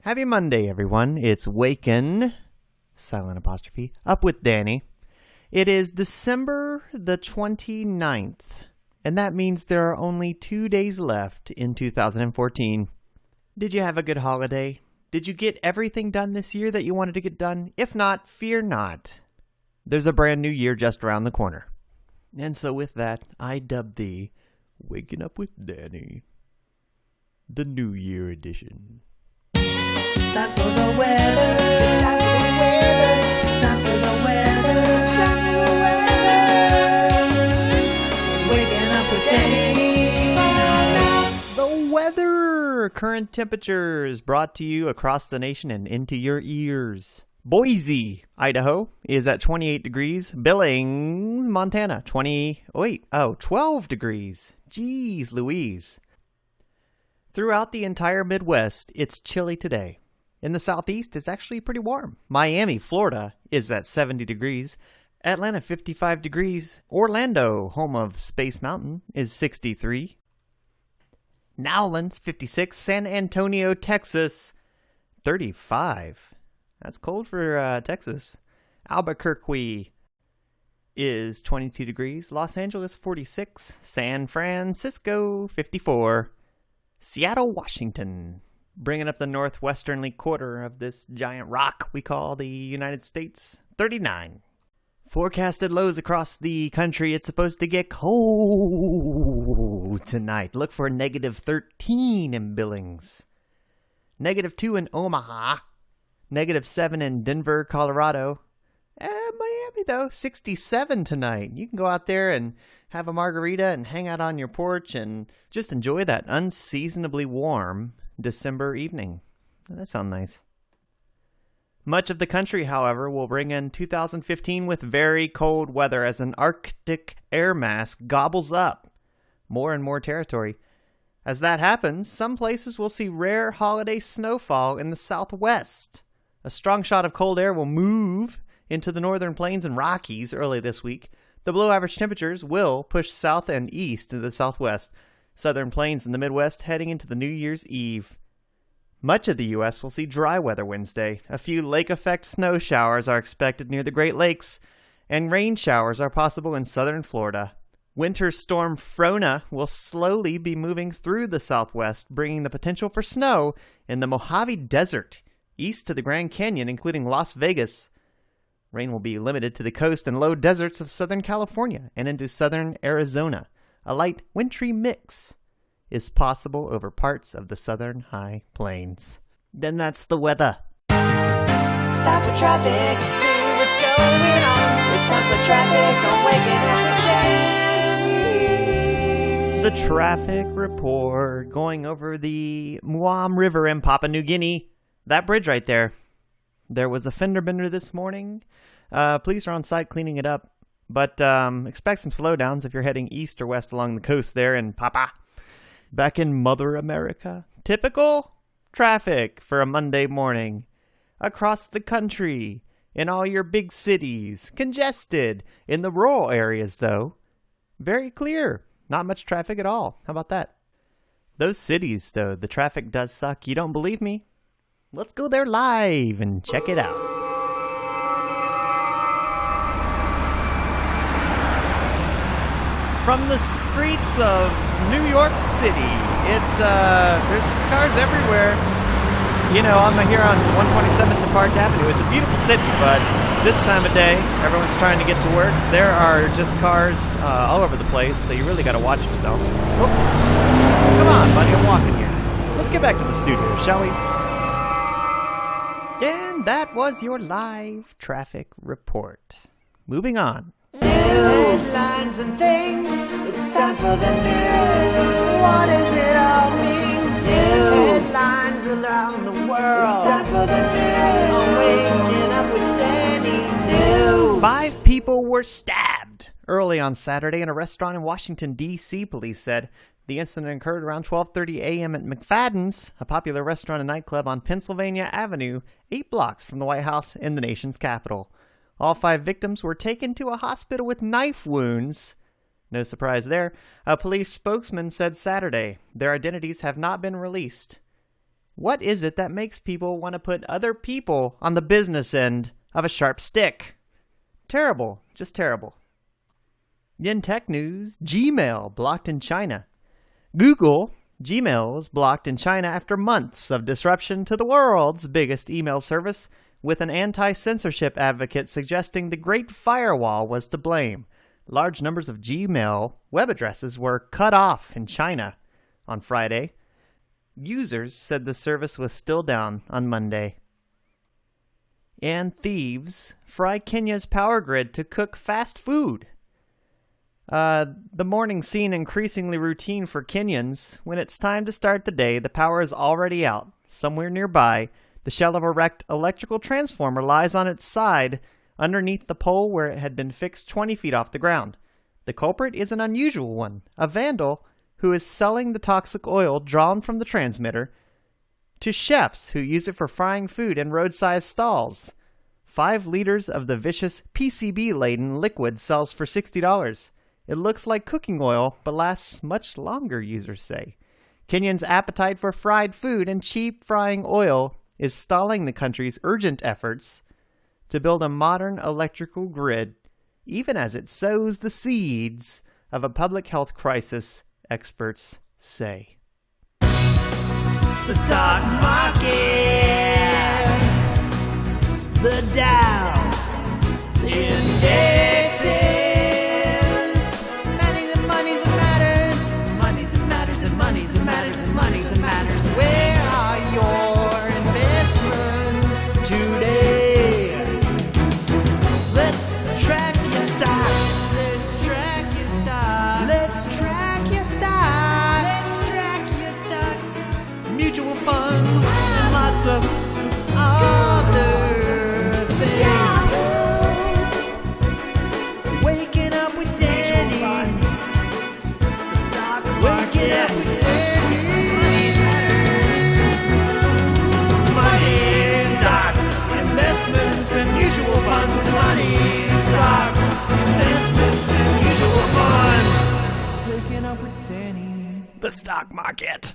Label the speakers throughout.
Speaker 1: Happy Monday, everyone. It's Wakin', silent apostrophe, up with Danny. It is December the 29th, and that means there are only 2 days left in 2014. Did you have a good holiday? Did you get everything done this year that you wanted to get done? If not, fear not. There's a brand new year just around the corner. And so with that, I dub thee Waking Up with Danny, the New Year edition.
Speaker 2: It's time for the weather. It's time for the weather. It's time for the weather. It's time for the weather. Waking up with Danny.
Speaker 1: The weather! Current temperatures brought to you across the nation and into your ears. Boise, Idaho is at 28 degrees. Billings, Montana, 12 degrees. Jeez Louise. Throughout the entire Midwest, it's chilly today. In the Southeast, it's actually pretty warm. Miami, Florida is at 70 degrees. Atlanta, 55 degrees. Orlando, home of Space Mountain, is 63. Nowlands, 56. San Antonio, Texas, 35. That's cold for Texas. Albuquerque is 22 degrees. Los Angeles, 46. San Francisco, 54. Seattle, Washington, bringing up the northwesternly quarter of this giant rock we call the United States, 39. Forecasted lows across the country. It's supposed to get cold tonight. Look for negative 13 in Billings. Negative 2 in Omaha. Negative 7 in Denver, Colorado. Miami, though, 67 tonight. You can go out there and have a margarita and hang out on your porch and just enjoy that unseasonably warm December evening. That sounds nice. Much of the country, however, will bring in 2015 with very cold weather as an Arctic air mass gobbles up more and more territory. As that happens, some places will see rare holiday snowfall in the southwest. A strong shot of cold air will move into the northern plains and Rockies early this week. The below-average temperatures will push south and east to the southwest. Southern plains and the Midwest heading into the New Year's Eve. Much of the U.S. will see dry weather Wednesday. A few lake-effect snow showers are expected near the Great Lakes, and rain showers are possible in southern Florida. Winter storm Frona will slowly be moving through the southwest, bringing the potential for snow in the Mojave Desert, east to the Grand Canyon, including Las Vegas. Rain will be limited to the coast and low deserts of Southern California and into southern Arizona. A light wintry mix is possible over parts of the southern high plains. Then that's the weather.
Speaker 2: Stop for traffic. See what's going on. It's time for traffic on Waking Up with Danny.
Speaker 1: The traffic report going over the Muam River in Papua New Guinea. That bridge right there. There was a fender bender this morning. Police are on site cleaning it up. But expect some slowdowns if you're heading east or west along the coast there in Papa. Back in Mother America. Typical traffic for a Monday morning. Across the country. In all your big cities. Congested. In the rural areas, though. Very clear. Not much traffic at all. How about that? Those cities, though, the traffic does suck. You don't believe me? Let's go there live and check it out. From the streets of New York City, there's cars everywhere. You know, I'm here on 127th and Park Avenue. It's a beautiful city, but this time of day, everyone's trying to get to work. There are just cars all over the place, so you really got to watch yourself. Oh, come on, buddy, I'm walking here. Let's get back to the studio, shall we? And that was your live traffic report. Moving on.
Speaker 2: Headlines and things. It's time for the news. What does it all mean? Headlines around the world. It's time for the news. I'm waking up with Danny. News.
Speaker 1: 5 people were stabbed early on Saturday in a restaurant in Washington, D.C., police said. The incident occurred around 12:30 a.m. at McFadden's, a popular restaurant and nightclub on Pennsylvania Avenue, 8 blocks from the White House in the nation's capital. All 5 victims were taken to a hospital with knife wounds. No surprise there. A police spokesman said Saturday their identities have not been released. What is it that makes people want to put other people on the business end of a sharp stick? Terrible. Just terrible. In tech news, Gmail blocked in China. Google Gmail is blocked in China after months of disruption to the world's biggest email service, with an anti-censorship advocate suggesting the Great Firewall was to blame. Large numbers of Gmail web addresses were cut off in China on Friday. Users said the service was still down on Monday. And thieves fry Kenya's power grid to cook fast food. The morning scene increasingly routine for Kenyans. When it's time to start the day, the power is already out. Somewhere nearby, the shell of a wrecked electrical transformer lies on its side underneath the pole where it had been fixed 20 feet off the ground. The culprit is an unusual one, a vandal who is selling the toxic oil drawn from the transmitter to chefs who use it for frying food in roadside stalls. 5 liters of the vicious PCB-laden liquid sells for $60. It looks like cooking oil, but lasts much longer, users say. Kenyans' appetite for fried food and cheap frying oil is stalling the country's urgent efforts to build a modern electrical grid, even as it sows the seeds of a public health crisis, experts say.
Speaker 2: The stock market, the Dow, the indexes, money's and money's and matters, money's and matters and money's and matters and money's and matters. Where are your investments today? Let's track your stocks. Let's track your stocks. Let's track your stocks. Let's track your stocks. Mutual funds and lots of other things. Waking up with Danny. Waking up with Danny. Money, stocks, investments, and mutual funds. Money, stocks, investments, and mutual funds. Waking up with Danny.
Speaker 1: The stock market.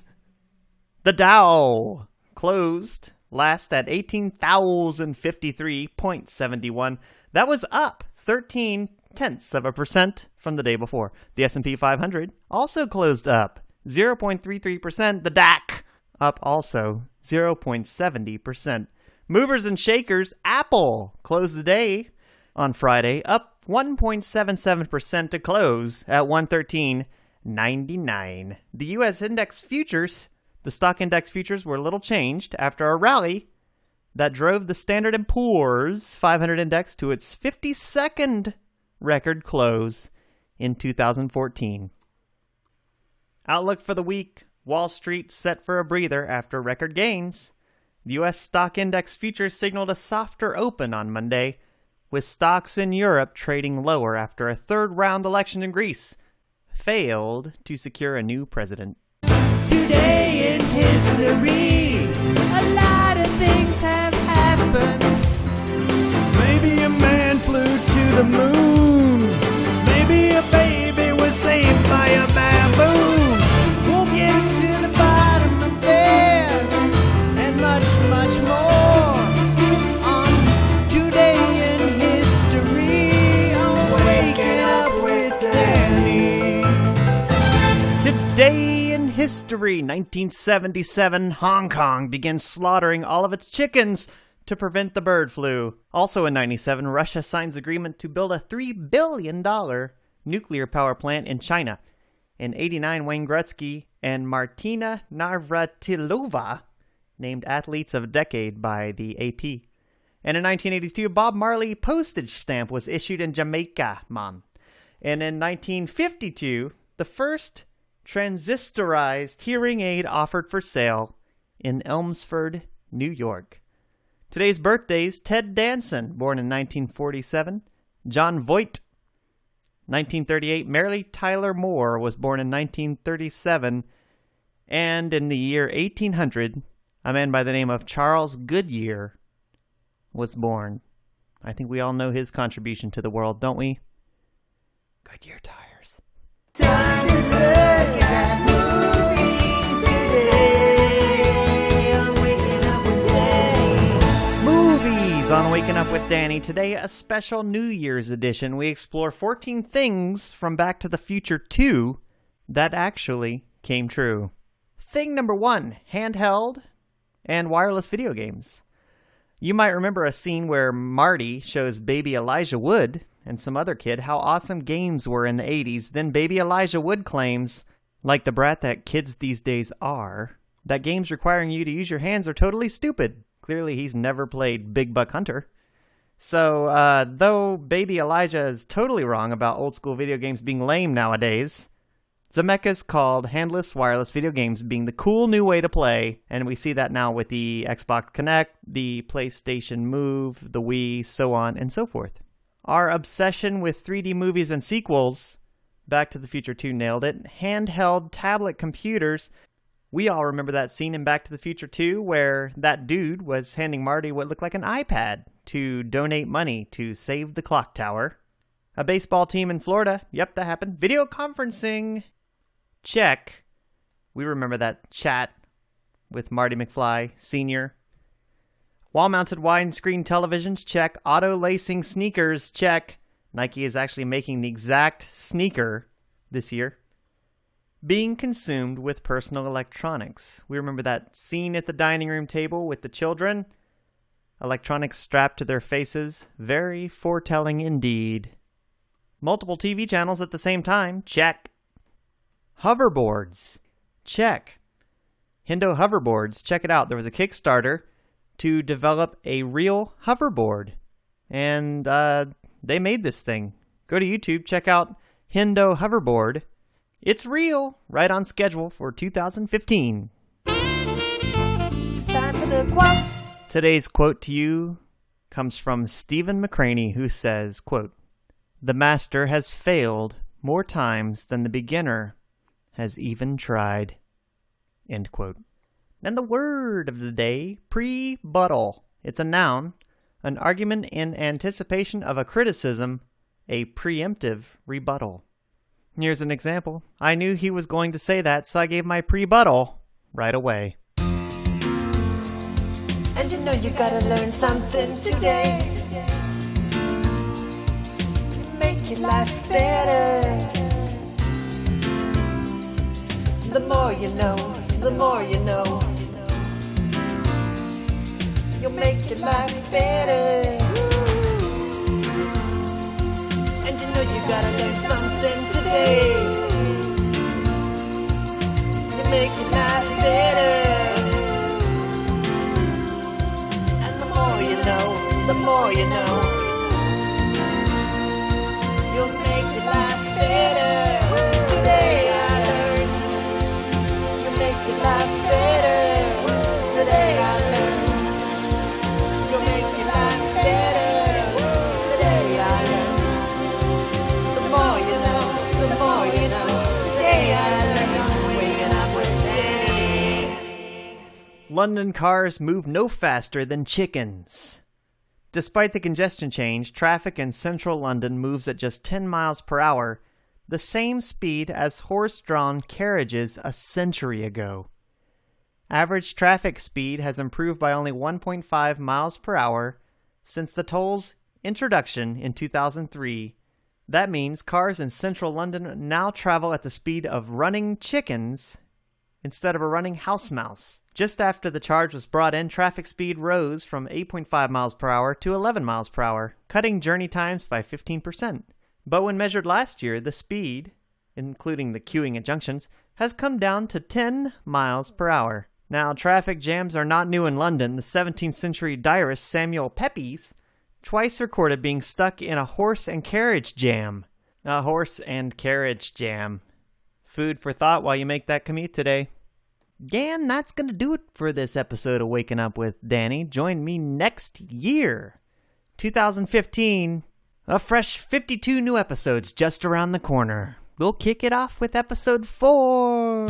Speaker 1: The Dow closed last at 18,053.71. That was up 0.13% from the day before. The S&P 500 also closed up 0.33%. The DAX up also 0.70%. Movers and shakers, Apple closed the day on Friday up 1.77% to close at 113.99. The U.S. index futures, the stock index futures, were little changed after a rally that drove the Standard & Poor's 500 index to its 52nd record close in 2014. Outlook for the week: Wall Street set for a breather after record gains. The U.S. stock index futures signaled a softer open on Monday, with stocks in Europe trading lower after a third-round election in Greece failed to secure a new president.
Speaker 2: Today in history, a lot of things have happened. Maybe a man flew to the moon. Maybe a baby was saved by a baboon. We'll get to the bottom of this and much, much more on Today in History. I'm waking up with Danny.
Speaker 1: Today in history, 1977, Hong Kong began slaughtering all of its chickens to prevent the bird flu. Also in 97, Russia signs agreement to build a $3 billion nuclear power plant in China. In 89, Wayne Gretzky and Martina Navratilova named Athletes of the Decade by the AP. And in 1982, Bob Marley postage stamp was issued in Jamaica, man. And in 1952, the first transistorized hearing aid offered for sale in Elmsford, New York. Today's birthdays: Ted Danson, born in 1947. John Voight, 1938. Mary Tyler Moore was born in 1937. And in the year 1800, a man by the name of Charles Goodyear was born. I think we all know his contribution to the world, don't we? Goodyear tires.
Speaker 2: Time to look at movies today.
Speaker 1: Waking Up with Danny. Today, a special New Year's edition. We explore 14 things from Back to the Future 2 that actually came true. Thing number 1, handheld and wireless video games. You might remember a scene where Marty shows baby Elijah Wood and some other kid how awesome games were in the 80s. Then baby Elijah Wood claims, like the brat that kids these days are, that games requiring you to use your hands are totally stupid. Clearly, he's never played Big Buck Hunter. So, though baby Elijah is totally wrong about old school video games being lame nowadays, Zemeckis called handless wireless video games being the cool new way to play, and we see that now with the Xbox Kinect, the PlayStation Move, the Wii, so on and so forth. Our obsession with 3D movies and sequels, Back to the Future 2 nailed it. Handheld tablet computers. We all remember that scene in Back to the Future 2 where that dude was handing Marty what looked like an iPad to donate money to save the clock tower. A baseball team in Florida. Yep, that happened. Video conferencing. Check. We remember that chat with Marty McFly Sr. Wall-mounted widescreen televisions. Check. Auto-lacing sneakers. Check. Nike is actually making the exact sneaker this year. Being consumed with personal electronics. We remember that scene at the dining room table with the children. Electronics strapped to their faces. Very foretelling indeed. Multiple TV channels at the same time. Check. Hoverboards. Check. Hendo hoverboards. Check it out. There was a Kickstarter to develop a real hoverboard. And they made this thing. Go to YouTube. Check out Hendo hoverboard. It's real, right on schedule for 2015.
Speaker 2: Time for the quote.
Speaker 1: Today's quote to you comes from Stephen McCraney, who says, quote, "The master has failed more times than the beginner has even tried." End quote. And the word of the day, pre-buttal. It's a noun, an argument in anticipation of a criticism, a preemptive rebuttal. Here's an example. I knew he was going to say that, so I gave my pre-buttal right away.
Speaker 2: And you know you gotta learn something today. Make your life better. The more you know, the more you know. You'll make your life better. And you know you gotta learn something today. You make your life better. And the more you know, the more you know. You'll make your life better. Today I learned. You'll make your life better. Today I learned. You'll make your life better. Today I learned. The more you know, the more you know. Today I learned. Waking up with Danny.
Speaker 1: London cars move no faster than chickens. Despite the congestion change, traffic in central London moves at just 10 miles per hour, the same speed as horse-drawn carriages a century ago. Average traffic speed has improved by only 1.5 miles per hour since the toll's introduction in 2003. That means cars in central London now travel at the speed of running chickens instead of a running house mouse. Just after the charge was brought in, traffic speed rose from 8.5 miles per hour to 11 miles per hour, cutting journey times by 15%. But when measured last year, the speed, including the queuing at junctions, has come down to 10 miles per hour. Now, traffic jams are not new in London. The 17th century diarist Samuel Pepys twice recorded being stuck in a horse and carriage jam. A horse and carriage jam. Food for thought while you make that commute today. Again, that's going to do it for this episode of Waking Up with Danny. Join me next year, 2015. A fresh 52 new episodes just around the corner. We'll kick it off with episode 4.